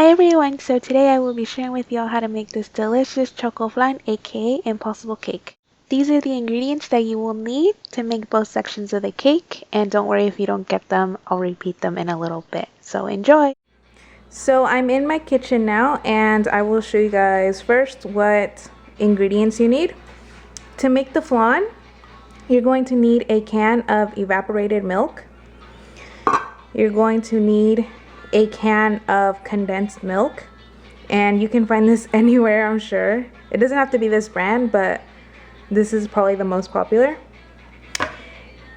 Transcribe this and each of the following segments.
Hi everyone, so today I will be sharing with y'all how to make this delicious Chocoflan, aka Impossible Cake. These are the ingredients that you will need to make both sections of the cake, and don't worry if you don't get them, I'll repeat them in a little bit. So enjoy! So I'm in my kitchen now and I will show you guys first what ingredients you need. To make the flan, you're going to need a can of evaporated milk. You're going to need a can of condensed milk, and you can find this anywhere, I'm sure. It doesn't have to be this brand, but this is probably the most popular.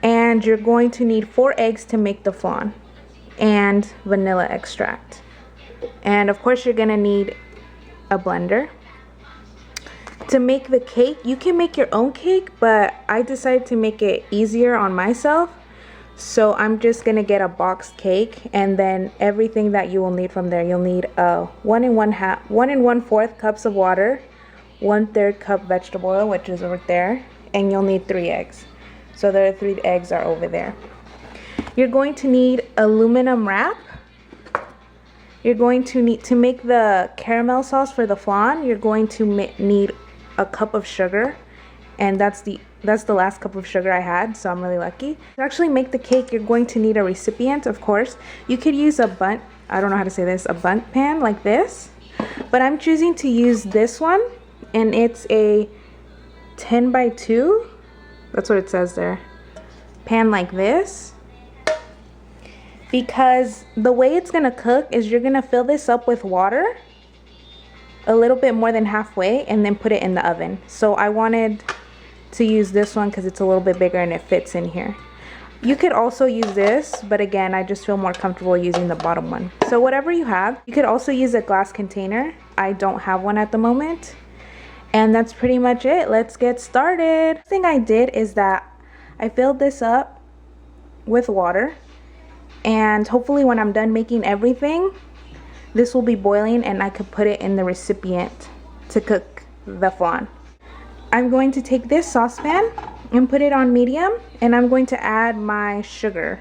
And you're going to need 4 eggs to make the flan and vanilla extract. And of course you're gonna need a blender. To make the cake, you can make your own cake, but I decided to make it easier on myself. So I'm just gonna get a boxed cake, and then everything that you will need from there. You'll need 1 1/4 cups of water, 1/3 cup vegetable oil, which is over there, and you'll need 3 eggs. So the 3 eggs are over there. You're going to need aluminum wrap. You're going to need, to make the caramel sauce for the flan, you're going to need a cup of sugar, and that's the last cup of sugar I had, so I'm really lucky. To actually make the cake, you're going to need a recipient, of course. You could use a bundt, I don't know how to say this, a bundt pan like this, but I'm choosing to use this one, and it's a 10 by 2, that's what it says there, pan like this. Because the way it's gonna cook is you're gonna fill this up with water a little bit more than halfway and then put it in the oven. So I wanted to use this one because it's a little bit bigger and it fits in here. You could also use this, but again, I just feel more comfortable using the bottom one. So whatever you have, you could also use a glass container. I don't have one at the moment. And that's pretty much it. Let's get started. The thing I did is that I filled this up with water, and hopefully when I'm done making everything, this will be boiling and I could put it in the recipient to cook the flan. I'm going to take this saucepan and put it on medium, and I'm going to add my sugar.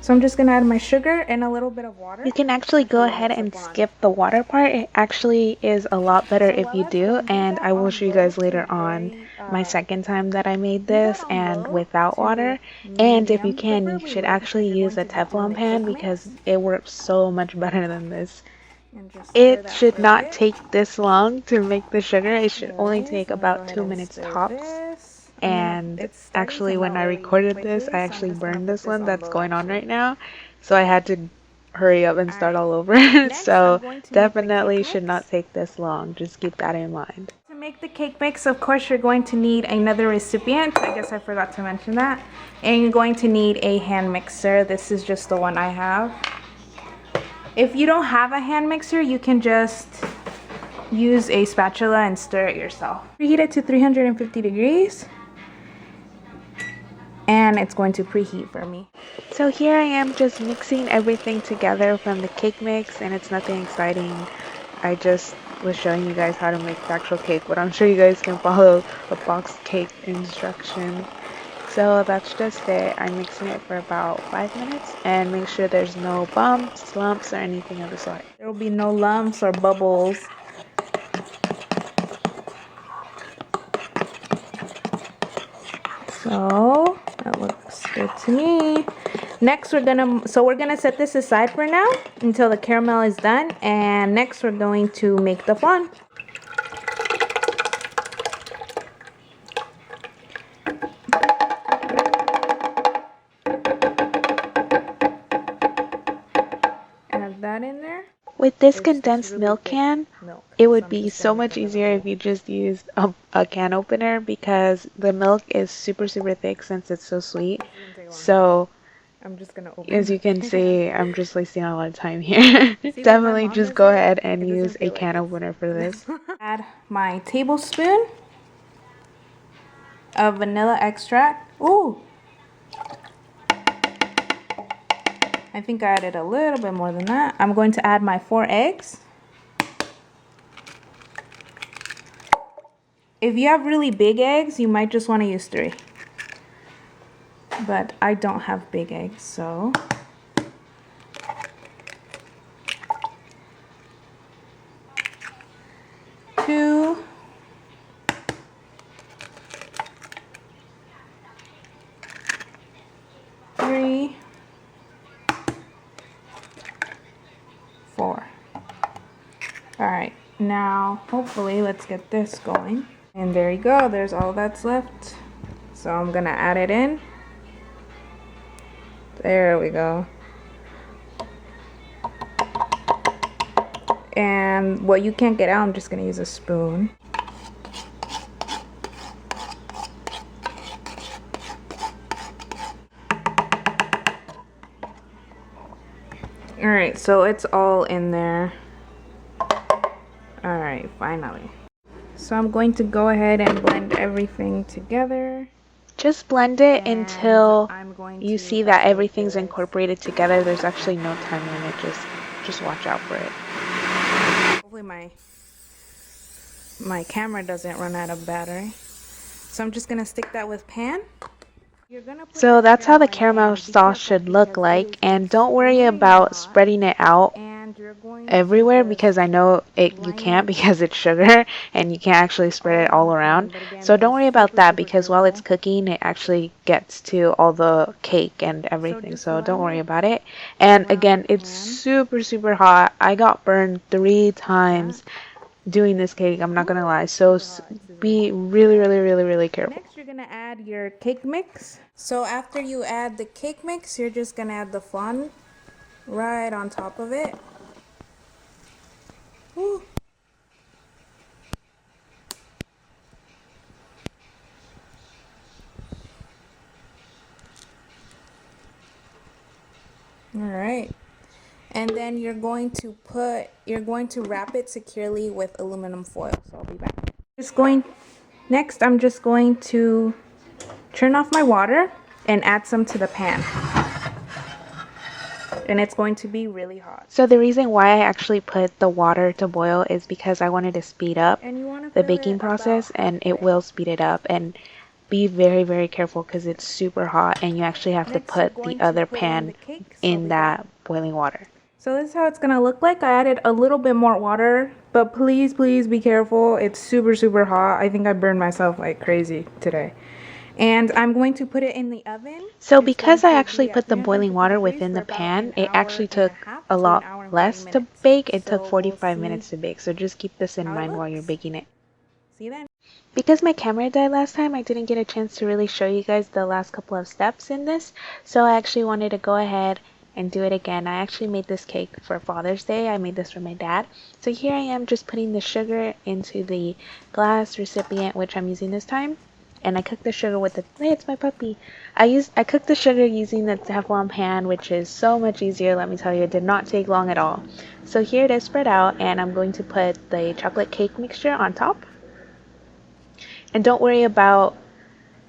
So I'm just gonna add my sugar and a little bit of water. You can actually go ahead and skip the water part. It actually is a lot better if you do, and I will show you guys later on my second time that I made this and without water. And if you can, you should actually use a Teflon pan because it works so much better than this. It should not take this long to make the sugar. It should only take about 2 minutes tops. And actually when I recorded this, I actually burned this one that's going on right now, so I had to hurry up and start all over. So definitely should not take this long, just keep that in mind. To make the cake mix, of course you're going to need another recipient. I guess I forgot to mention that. And you're going to need a hand mixer. This is just the one I have. If you don't have a hand mixer, you can just use a spatula and stir it yourself. Preheat it to 350 degrees. And it's going to preheat for me. So here I am just mixing everything together from the cake mix, and it's nothing exciting. I just was showing you guys how to make the actual cake, but I'm sure you guys can follow a box cake instruction. So that's just it. I'm mixing it for about 5 minutes, and make sure there's no bumps, lumps, or anything of the sort. There will be no lumps or bubbles. So that looks good to me. Next we're gonna set this aside for now until the caramel is done, and next we're going to make the flan. Add that in there. With this condensed milk can, it would be so much easier if you just used a can opener, because the milk is super thick since it's so sweet. So I'm just gonna open as you can see, I'm just wasting a lot of time here. Definitely just go ahead and use a can opener for this. Add my tablespoon of vanilla extract. Ooh! I think I added a little bit more than that. I'm going to add my 4 eggs. If you have really big eggs, you might just want to use 3. But I don't have big eggs, so Now, hopefully, let's get this going. And there you go, there's all that's left. So I'm gonna add it in. There we go. And what you can't get out, I'm just gonna use a spoon. Alright, so it's all in there. Alright, finally. So I'm going to go ahead and blend everything together. Just blend it until you see that everything's incorporated together. There's actually no time limit, just watch out for it. Hopefully my camera doesn't run out of battery. So I'm just gonna stick that with pan. So that's how the caramel sauce should look like, and don't worry about spreading it out everywhere because I know you can't because it's sugar and you can't actually spread it all around. So don't worry about that because while it's cooking it actually gets to all the cake and everything, so don't worry about it. And again, it's super hot. I got burned 3 times doing this cake, I'm not gonna lie, so be really careful. Next, you're gonna add your cake mix. So after you add the cake mix, you're just gonna add the flan right on top of it. Woo. All right. And then you're going to wrap it securely with aluminum foil. So I'll be back. Next, I'm just going to turn off my water and add some to the pan. And it's going to be really hot. So the reason why I actually put the water to boil is because I wanted to speed up the baking process, and it will speed it up. And be very careful because it's super hot and you actually have to put the other pan in that boiling water. So this is how it's gonna look like. I added a little bit more water, but please be careful. It's super hot. I think I burned myself like crazy today. And I'm going to put it in the oven. So because I actually put the boiling water within the pan, it actually took a lot less to bake. It took 45 minutes to bake. So just keep this in mind while you're baking it. See then. Because my camera died last time, I didn't get a chance to really show you guys the last couple of steps in this. So I actually wanted to go ahead and do it again. I actually made this cake for Father's Day. I made this for my dad. So here I am just putting the sugar into the glass recipient, which I'm using this time. And I cooked the sugar with hey, it's my puppy. I cooked the sugar using the Teflon pan, which is so much easier, let me tell you. It did not take long at all. So here it is spread out, and I'm going to put the chocolate cake mixture on top. And don't worry about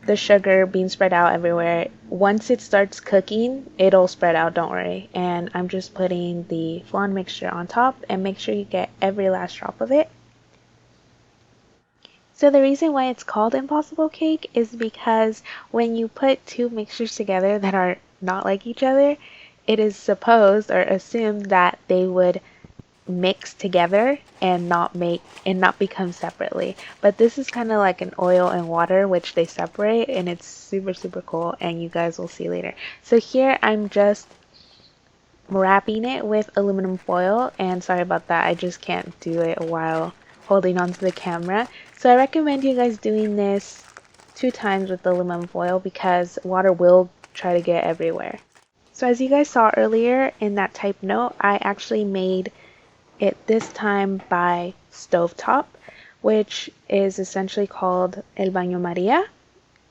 the sugar being spread out everywhere. Once it starts cooking, it'll spread out, don't worry. And I'm just putting the flan mixture on top, and make sure you get every last drop of it. So the reason why it's called impossible cake is because when you put two mixtures together that are not like each other, it is supposed or assumed that they would mix together and not become separately. But this is kind of like an oil and water, which they separate, and it's super cool, and you guys will see later. So here I'm just wrapping it with aluminum foil, and sorry about that, I just can't do it while holding onto the camera. So I recommend you guys doing this 2 times with the aluminum foil because water will try to get everywhere. So as you guys saw earlier in that type note, I actually made it this time by stovetop, which is essentially called El Baño Maria.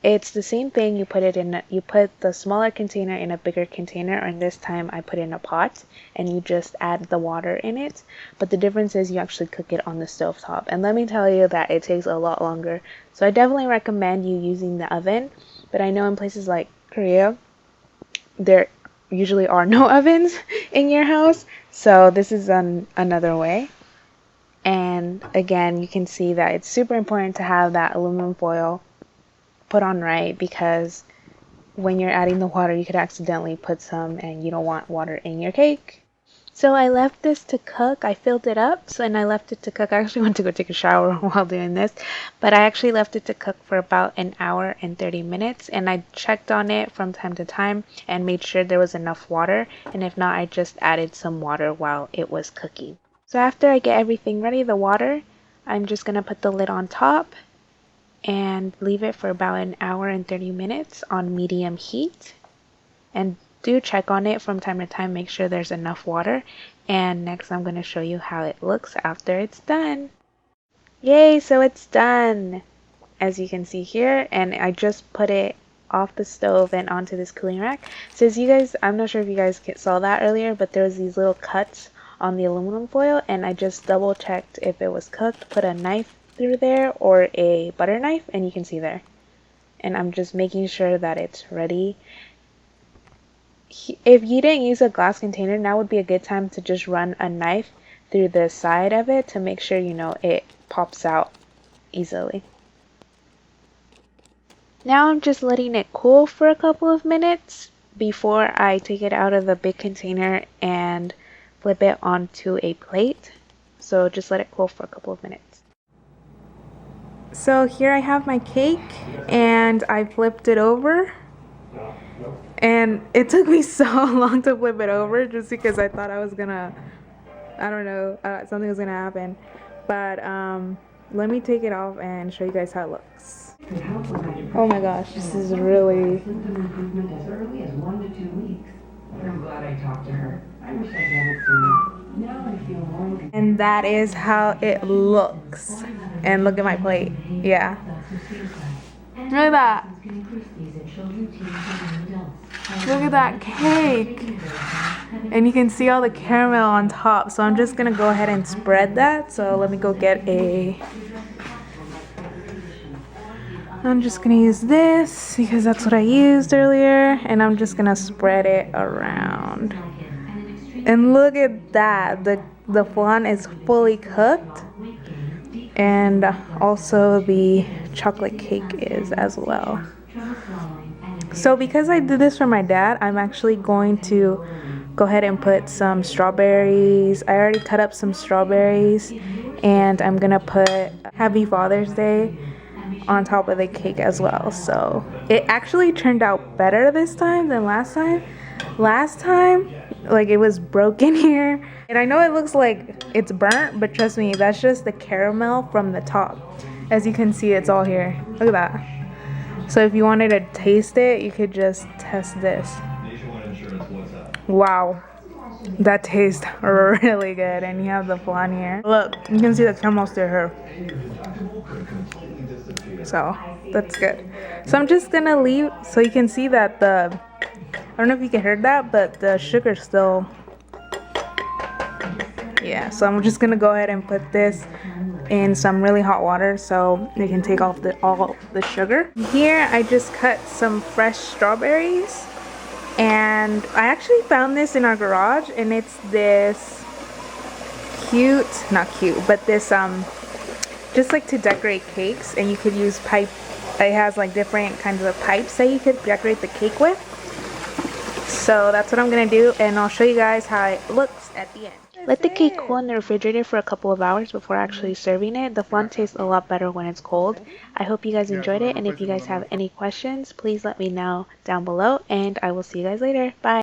It's the same thing. You put the smaller container in a bigger container, and this time I put in a pot and you just add the water in it. But the difference is you actually cook it on the stovetop. And let me tell you that it takes a lot longer. So I definitely recommend you using the oven. But I know in places like Korea, there usually are no ovens in your house. So this is another way. And again, you can see that it's super important to have that aluminum foil put on right, because when you're adding the water you could accidentally put some and you don't want water in your cake. So I left this to cook. I filled it up and I left it to cook. I actually went to go take a shower while doing this, but I actually left it to cook for about an hour and 30 minutes, and I checked on it from time to time and made sure there was enough water, and if not, I just added some water while it was cooking. So after I get everything ready, the water, I'm just going to put the lid on top and leave it for about an hour and 30 minutes on medium heat. And do check on it from time to time, make sure there's enough water. And next I'm going to show you how it looks after it's done. Yay, so it's done, as you can see here, and I just put it off the stove and onto this cooling rack. So as you guys, I'm not sure if you guys saw that earlier, but there was these little cuts on the aluminum foil, and I just double checked if it was cooked, put a knife through there or a butter knife, and you can see there. And I'm just making sure that it's ready. If you didn't use a glass container, now would be a good time to just run a knife through the side of it to make sure, you know, it pops out easily. Now I'm just letting it cool for a couple of minutes before I take it out of the big container and flip it onto a plate. So just let it cool for a couple of minutes. So here I have my cake and I flipped it over. And it took me so long to flip it over just because I thought I was gonna, I don't know, something was gonna happen. But let me take it off and show you guys how it looks. Oh my gosh, this is really... As early as 1 to 2 weeks. I'm glad I talked to her. I wish I hadn't seen it. Now I feel more... And that is how it looks. And look at my plate. Yeah. Look at that. Look at that cake. And you can see all the caramel on top. So I'm just gonna go ahead and spread that. So let me go get a... I'm just gonna use this because that's what I used earlier, and I'm just gonna spread it around. And look at that, the flan is fully cooked, and also the chocolate cake is as well. So because I did this for my dad, I'm actually going to go ahead and put some strawberries. I already cut up some strawberries, and I'm gonna put Happy Father's Day on top of the cake as well. So it actually turned out better this time than last time. Last time, like, it was broken here, and I know it looks like it's burnt, but trust me, that's just the caramel from the top. As you can see, it's all here. Look at that. So if you wanted to taste it, you could just test this. Wow, that tastes really good. And you have the flan here. Look, you can see the caramel still here. So that's good. So I'm just gonna leave so you can see that I don't know if you can hear that, but the sugar's still, yeah. So I'm just gonna go ahead and put this in some really hot water so it can take off all the sugar. Here I just cut some fresh strawberries, and I actually found this in our garage, and it's this not cute, but this just like to decorate cakes, and you could use pipe. It has like different kinds of pipes that you could decorate the cake with. So that's what I'm gonna do, and I'll show you guys how it looks at the end. Let the cake cool in the refrigerator for a couple of hours before actually serving it. The flan tastes a lot better when it's cold. I hope you guys enjoyed it, and if you guys have any questions, please let me know down below, and I will see you guys later. Bye!